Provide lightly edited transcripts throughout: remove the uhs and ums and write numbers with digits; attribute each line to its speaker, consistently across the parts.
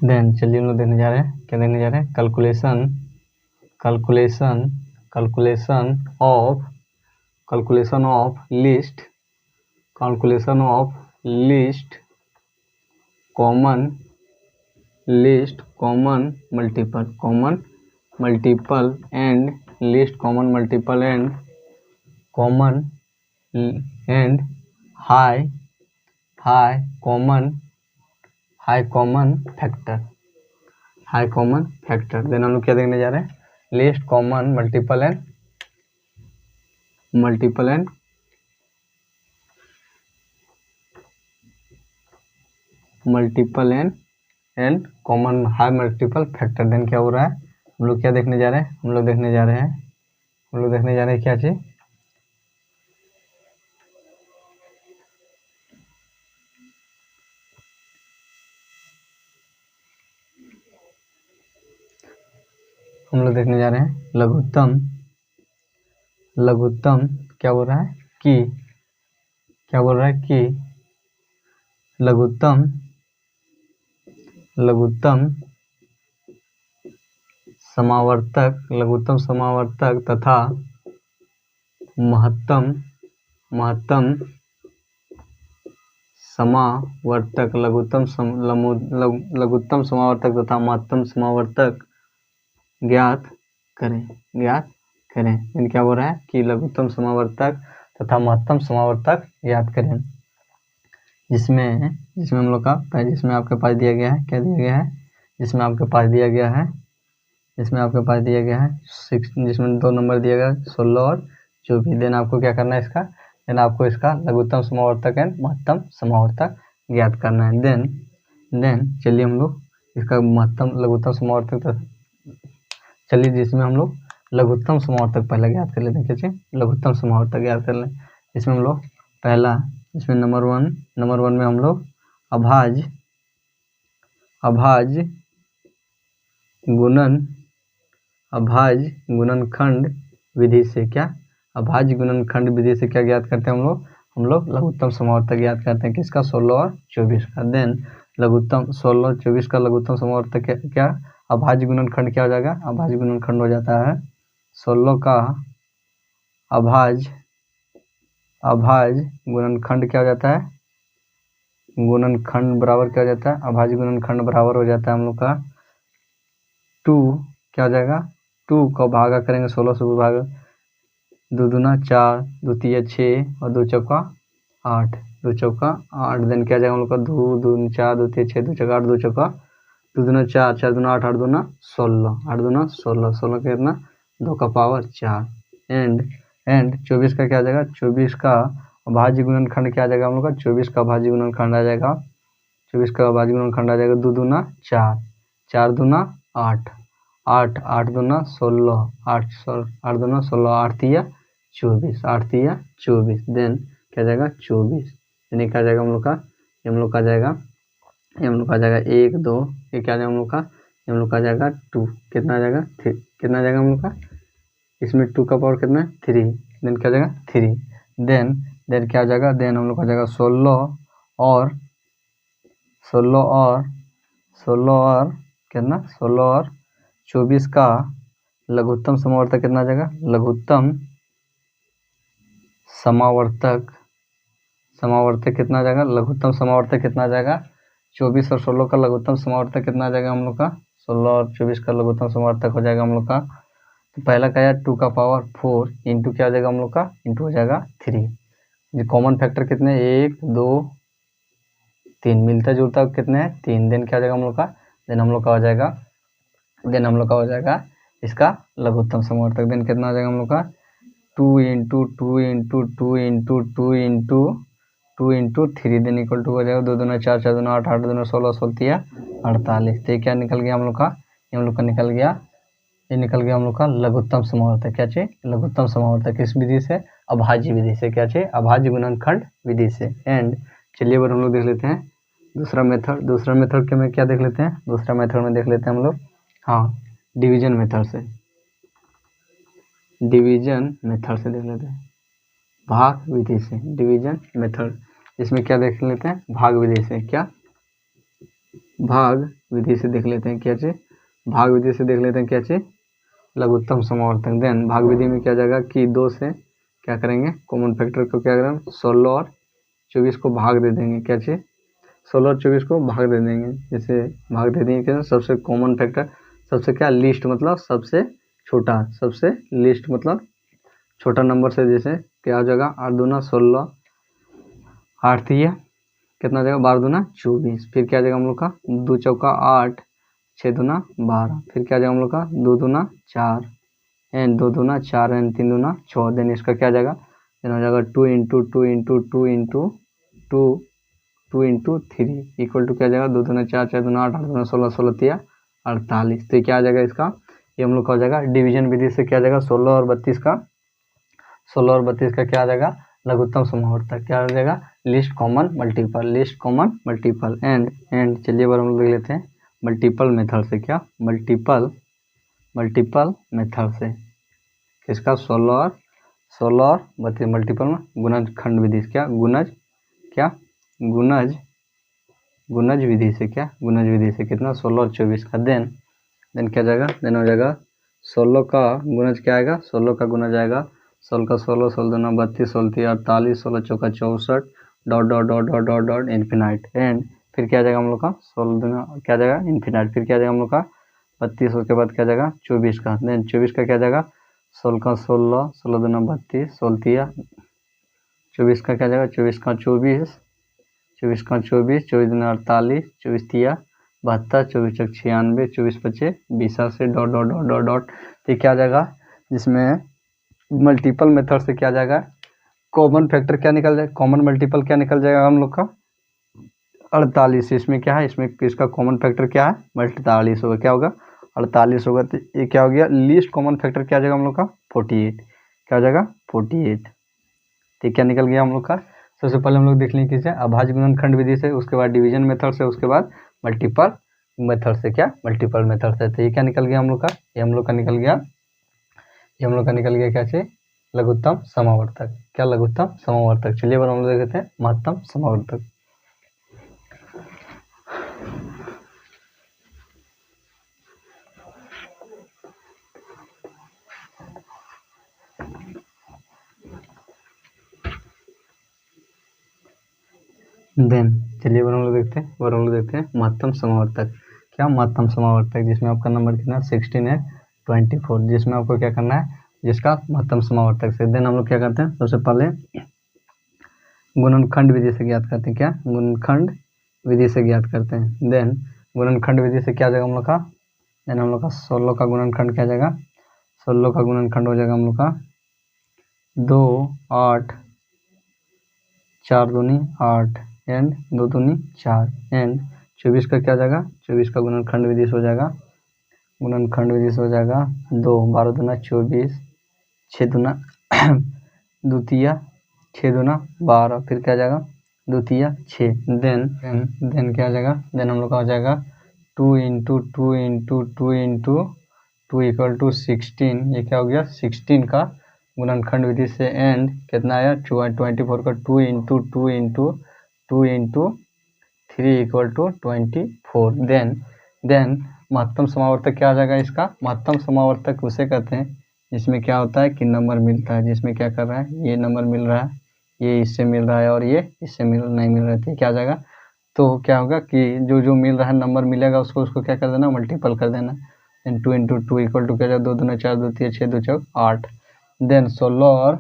Speaker 1: Then चलिए हम लोग देखने जा रहे हैं, क्या देखने जा रहे हैं, calculation of least common multiple and high common factor. Then हम लोग क्या देखने जा रहे हैं, least common multiple and common high multiple factor. Then क्या हो रहा है, हम लोग क्या देखने जा रहे हैं, हम लोग देखने जा रहे हैं क्या चीज, हम लोग देखने जा रहे हैं लघुत्तम क्या बोल रहा है कि लघुत्तम समावर्तक तथा महत्तम समावर्तक लघुत्तम समावर्तक तथा महत्तम समावर्तक ज्ञात करें। इन क्या बोल रहा है कि लघुत्तम समावर्तक तथा महत्तम समावर्तक ज्ञात करें, जिसमें हम लोग का जिसमें आपके पास दिया गया है, क्या दिया गया है, जिसमें आपके पास दिया गया है 6, जिसमें 2 नंबर दिया गया 16 और 24। देन आपको क्या करना है इसका, इसका लघुत्तम समावर्तक एंड महत्तम समावर्तक ज्ञात करना है। देन चलिए हम लोग इसका लघुत्तम समावर्तक, चलिए जिसमें हम लोग लघुत्तम समावर्तक पहले ज्ञात कर लेते हैं। कैसे लघुत्तम समावर्तक ज्ञात कर लें, इसमें हम लोग पहला, इसमें नंबर वन में हम लोग अभाज्य गुणनखंड विधि से क्या ज्ञात करते हैं हम लोग लघुत्तम समावर्तक ज्ञात करते हैं। किसका, 16 और 24 का। देन लघुत्तम 16 और 24 का लघुत्तम समावर्तक क्या अभाज्य गुणनखंड क्या हो जाएगा, अभाज्य गुणनखंड हो जाता है 16 का अभाज्य गुणनखंड क्या हो जाता है, गुणनखंड बराबर क्या हो जाता है, अभाज्य गुणनखंड बराबर हो जाता है हम लोग का 2, क्या हो जाएगा 2 का भागा करेंगे 16 से भागा, 2 दूना 4, 2 तिया 6 और 2 चौका 8, 2 चौका 8। देन क्या जाएगा हम लोग का 2 दूना 4, 2 तिया 6, 2 चौका 8, 2 चौका 2 दूना 4, 4 दूना 8, 8 दूना 16, 8 दूना 16, 16 का कितना 2 का पावर 4। एंड 24 का क्या आ जाएगा, 24 का अभाज्य गुणनखंड क्या आ जाएगा हम लोग का, 24 का अभाज्य गुणनखंड आ जाएगा, 24 का अभाज्य गुणनखंड आ जाएगा 2 दूना 4, 4 दूना 8, 8 8 दूना 16, 8 दूना 16, 8 तिया 24, 8 तिया 24। देन क्या जाएगा 24, यानी क्या जाएगा हम लोग का, हम लोग का जाएगा 1 2, ये क्या जाएगा हम लोग का, हम लोग का जाएगा 2, कितना आ जाएगा 3, कितना आ जाएगा हम लोग का, इसमें 2 का पावर कितना है 3। देन क्या जाएगा 3। देन क्या हो जाएगा, देन हम लोग का जाएगा 16 और कितना 16 और 24 का लघुत्तम समावर्तक कितना आ जाएगा, लघुत्तम समावर्तक कितना आ जाएगा, लघुत्तम समावर्तक कितना आ जाएगा, 24 और 16 का लघुत्तम समावर्तक कितना आ जाएगा हम लोग का, 16 और 24 का लघुत्तम समावर्तक हो जाएगा हम लोग का, तो पहला क्या है 2 का पावर 4 इंटू क्या आ जाएगा हम लोग का, इंटू हो जाएगा 3। ये कॉमन फैक्टर कितने 1 2 3, मिलता जुलता कितने हैं 3। देन क्या आ जाएगा हम लोग का, देन हम लोग का हो जाएगा इसका लघुत्तम समावर्तक। देन कितना आ जाएगा हम लोग का 2 into 2 into 2 into 2 into 2 into 3, then equal to हो जाएगा 2 दूना 4, 4 दूना 8, 8 दूना 16, 16 48। तो क्या निकल गया हम लोग का, निकल गया हम लोग का लघुत्तम समावर्तक। क्या चाहिए, लघुत्तम समावर्तक किस विधि से, अभाज्य विधि से। क्या चाहिए, अभाज्य गुणनखंड विधि से। एंड चलिए अब हम लोग देख लेते हैं दूसरा मेथड के में क्या देख लेते हैं, दूसरा मेथड में देख लेते हैं हम लोग, हाँ डिवीजन मेथड से देख लेते हैं, भाग विधि से, डिवीजन मेथड। इसमें क्या देख लेते हैं, भाग विधि से। क्या भाग विधि से देख लेते हैं क्या चीज, भाग विधि से देख लेते हैं क्या चीज, लघुत्तम समावर्तक। देन भाग विधि में क्या जाएगा कि 2 से क्या करेंगे, कॉमन फैक्टर को क्या करेंगे, 16 और 24 को भाग दे देंगे, क्या चीज 16 और 24 को भाग दे देंगे। जैसे भाग दे देंगे क्या, सबसे कॉमन फैक्टर, सबसे क्या लीस्ट मतलब सबसे छोटा, सबसे लीस्ट मतलब छोटा नंबर से, जैसे क्या हो जाएगा 8 दूना 16, 8 थी कितना हो जाएगा 12 दूना 24, फिर क्या आ जाएगा हम लोग का 2 चौका 8, 6 दूना 12, फिर क्या आ जाएगा हम लोग का 2 दूना 4 एंड 2 दूना 4 एंड 3 दूना 6। देन इसका क्या आ जाएगा, देन हो जाएगा 2 into 2 into 2 into 2 2 into 3 equal to क्या आ जाएगा 2 दूना 4, 4 दूना 8, 8 दूना 16, 16 तिया 48। तो क्या आ जाएगा इसका, ये हम लोग का हो जाएगा डिवीजन विधि से क्या आ जाएगा 16 और 32 का, 16 और 32 का क्या आ जाएगा लघुत्तम समावर्तक, क्या हो जाएगा list common multiple, list common multiple. And चलिए बार हम लोग देख लेते हैं मल्टीपल मेथड से, क्या मल्टीपल मेथड से किसका 16 और 32 मल्टीपल में गुणज खंड विधि से, क्या गुणज विधि से, क्या गुणज विधि से कितना 16 और 24 का। देन क्या जाएगा, देन हो जाएगा 16 का गुणज क्या आएगा, 16 का गुणज आएगा 16 का 16, 16 दूना 32, 16 तिया 48, 16 चौका 64 dot dot dot dot dot dot infinite. And फिर क्या जाएगा हम लोग का 16 दूना क्या जाएगा इन्फिनाइट, फिर क्या जाएगा हम लोग का 32, उसके बाद क्या जाएगा 24 का। देन 24 का क्या जाएगा 16 का 16, 16 दूना 32, 16 तिया 24 का क्या जाएगा 24 का 24, 24 का 24, 24 दूना 48, 24 तिया 72, 24 चौक 96, 24 पचे 20 से dot dot dot dot dot. तो क्या जाएगा, जिसमें मल्टीपल मेथड से क्या जाएगा कॉमन फैक्टर क्या निकल जाएगा, कॉमन मल्टीपल क्या निकल जाएगा हम लोग का 48। इसमें क्या है, इसमें इसका कॉमन फैक्टर क्या है 48 होगा, क्या होगा 48 होगा। तो ये क्या हो गया लीस्ट कॉमन फैक्टर क्या आ जाएगा हम लोग का 48, क्या हो जाएगा 48। तो क्या निकल गया हम लोग का, सबसे पहले हम लोग देख लेंगे किसे अभाज्य गुणनखंड विधि से, उसके बाद डिवीजन मेथड से, उसके बाद मल्टीपल मेथड से, क्या मल्टीपल मेथड से। तो ये क्या निकल गया हम लोग का, ये हम लोग का निकल गया, ये हम लोग का निकल गया क्या चाहिए लघुत्तम समावर्तक, क्या लघुत्तम समावर्तक। चलिए अब हम लोग देखते हैं महत्तम समावर्तक। देन चलिए हम लोग देखते हैं, और हम लोग देखते हैं महत्तम समावर्तक, क्या महत्तम समावर्तक जिसमें आपका नंबर कितना 16 है 24, जिसमें आपको क्या करना है जिसका महत्तम समावर्तक से। देन हम लोग क्या करते हैं, सबसे पहले गुणनखंड विधि से ज्ञात करते हैं, क्या गुणनखंड विधि से ज्ञात करते हैं। देन गुणनखंड विधि से क्या जाएगा हम लोग का, देन हम लोग का 16 का गुणनखंड क्या जाएगा, 16 का गुणनखंड हो जाएगा हम लोग का 2 8, 4 दूनी 8 एंड 2 दूनी 4 एंड 24 का क्या जाएगा, 24 का गुणनखंड विधि से हो जाएगा, गुणनखंड विधि से हो जाएगा 2 12 दूना 24, 6 दूना द्वितीय 6 दूना 12, फिर क्या जाएगा द्वितीय 6। देन क्या आ जाएगा, देन हम लोग का हो जाएगा 2 into 2 into 2 into 2 equal to 16, ये क्या हो गया 16 का गुणनखंड विधि से। एंड कितना आया 24 का 2 into 2 into 2 into 3 equal to 24। Then महत्तम समावर्तक क्या आ जाएगा, इसका महत्तम समावर्तक उसे कहते हैं जिसमें क्या होता है कि नंबर मिलता है, जिसमें क्या कर रहा है ये नंबर मिल रहा है, ये इससे मिल रहा है और ये इससे नहीं मिल रहा है, क्या आ जाएगा। तो क्या होगा कि जो जो मिल रहा है नंबर मिलेगा उसको क्या कर देना मल्टीपल कर देना। देन 2 इंटू 2 इक्वल टू क्या जाएगा 2 दूना 4, 2 तिया 6, 2 चौक 8। देन 16 और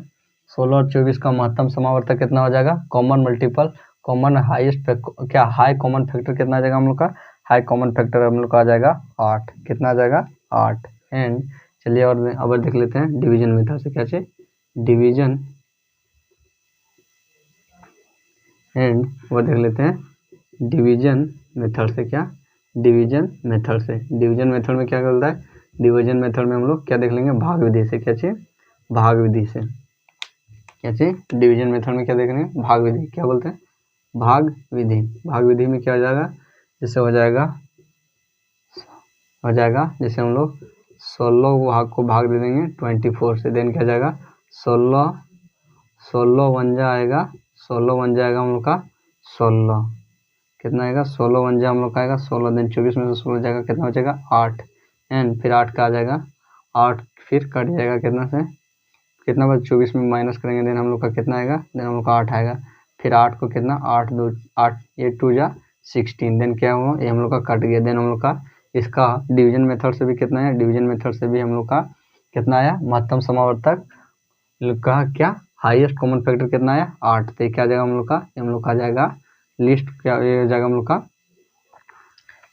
Speaker 1: 24 का महत्तम समावर्तक कितना हो जाएगा कॉमन मल्टीपल, कॉमन हाईएस्ट क्या हाई कॉमन फैक्टर कितना आ जाएगा हम लोग का, हाई कॉमन फैक्टर हम लोग का आ जाएगा 8, कितना आ जाएगा 8। एंड चलिए और अब देख लेते हैं डिवीजन मेथड से, क्या चाहिए डिवीजन, एंड वो देख लेते हैं डिवीजन मेथड से, क्या डिवीजन मेथड से। डिवीजन मेथड में क्या करता है, डिवीजन मेथड में हम लोग क्या देख लेंगे भाग विधि से, क्या चाहिए भाग विधि से, क्या चाहिए डिवीजन मेथड में क्या देख रहे हैं भाग विधि, क्या बोलते हैं भाग विधि। भाग विधि में क्या हो जाएगा, जैसे हो जाएगा जैसे हम लोग 16 भाग को भाग दे देंगे 24 से। देन क्या जाएगा 16 बन जाएगा हम लोग का 16, कितना आएगा 16 वन जा हम लोग का आएगा 16, देन 24 में से 16 जाएगा कितना हो जाएगा 8, एंड फिर 8 का आ जाएगा 8, फिर कट जाएगा कितना से कितना बस 24 में माइनस करेंगे, देन हम लोग का कितना आएगा, देन हम लोग का 8 आएगा, फिर 8 को कितना 8 2 8 ये 2 जा 16, देन क्या हुआ ये हम लोग का कट गया, देन हम लोग का इसका डिवीजन मेथड से भी कितना है, डिवीजन मेथड से भी हम लोग का कितना आया महत्तम समावर्तक का क्या हाईएस्ट कॉमन फैक्टर कितना आया 8, तो क्या जाएगा हम लोग का, हम लोग का आ जाएगा लिस्ट क्या ये जाएगा हम लोग का,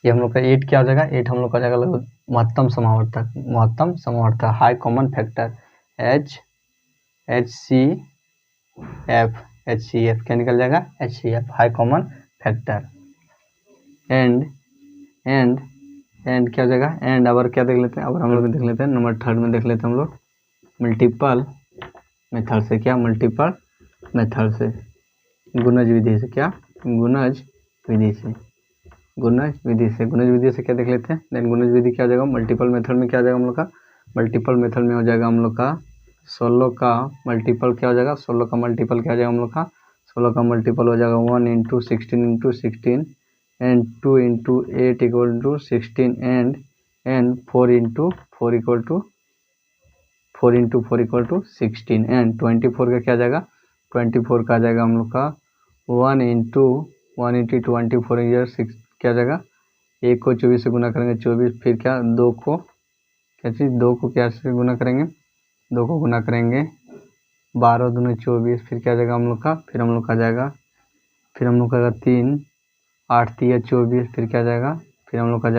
Speaker 1: ये हम लोग का 8 क्या हो जाएगा 8 हम लोग का जाएगा महत्तम समावर्तक हाई कॉमन फैक्टर HCF क्या निकल जाएगा HCF high common factor. And क्या हो जाएगा एंड अब क्या देख लेते हैं, अब हम लोग देख लेते हैं नंबर 3 में देख लेते हैं हम लोग मल्टीपल मेथड से, क्या मल्टीपल मेथड से गुणज विधि से, क्या गुणज विधि से क्या देख लेते हैं, देन गुणज विधि क्या हो जाएगा मल्टीपल मेथड में क्या हो जाएगा हम लोग का, मल्टीपल मेथड में हो जाएगा हम लोग का 16 का मल्टीपल क्या हो जाएगा, 16 का मल्टीपल क्या हो जाएगा हम लोग का, 16 का मल्टीपल हो जाएगा 1 × 16 एंड 2 × 8 = 16 एंड 4 × 4 = 16 एंड 24 का क्या जाएगा, 24 का आ जाएगा हम लोग का 1 × 24 ईयर 6 क्या जाएगा, 1 को 24 से गुना करेंगे 24, फिर क्या 2 को क्या चीज़ 2 को क्या से गुना करेंगे, 2 को गुना करेंगे 12 दूनी 24, फिर क्या जाएगा हम लोग का, फिर हम लोग का जाएगा 3 8 × 24, फिर क्या जाएगा, फिर हम लोग का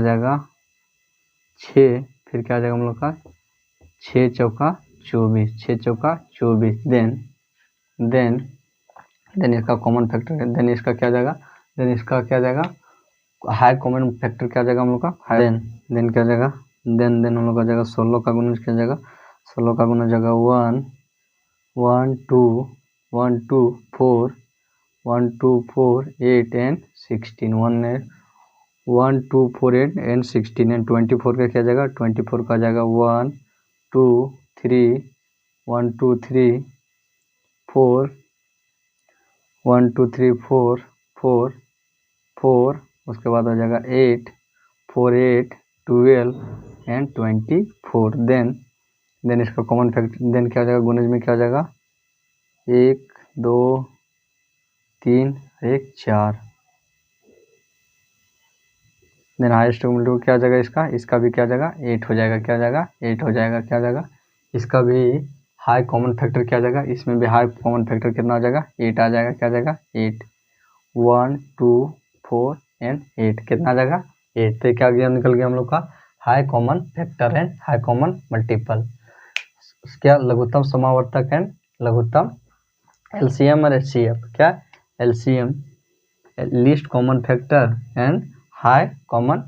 Speaker 1: जाएगा 6, फिर क्या जाएगा हम लोग का 6 चौका 24, देन इसका कॉमन फैक्टर है, देन इसका क्या जाएगा हाई कॉमन फैक्टर क्या जाएगा हम लोग का, देन क्या जाएगा, देन हम लोग का जाएगा 16 का गुणज क्या जाएगा, 16 का गुणज जाएगा 1 2 4 8 एंड 16 1 2 4 8 एंड 16 एंड 24 का क्या जाएगा, 24 का जाएगा 1 2 3 4 1 2 3 4 उसके बाद हो जाएगा 8 4 8 12 एंड 24, देन इसका कॉमन फैक्टर देन क्या हो जाएगा गुणज में क्या हो जाएगा 1 2 3 1 4, देन हाईएस्ट मल्टीपल क्या हो जाएगा इसका भी क्या हो जाएगा 8 हो जाएगा, क्या हो जाएगा इसका भी हाई कॉमन फैक्टर क्या हो जाएगा, इसमें भी हाई कॉमन फैक्टर कितना हो जाएगा 8 आ जाएगा, क्या हो जाएगा 8 1 2 4 एंड 8 कितना आ जाएगा 8, तो क्या गया निकल गया हम लोग का high common factor and high common multiple, क्या लघुत्तम समावर्तक एंड लघुत्तम LCM और HCF, क्या LCM least common factor and high common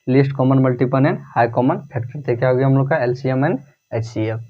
Speaker 1: least common multiple and high common factor, तो क्या हो गया हम लोग का LCM एंड HCF।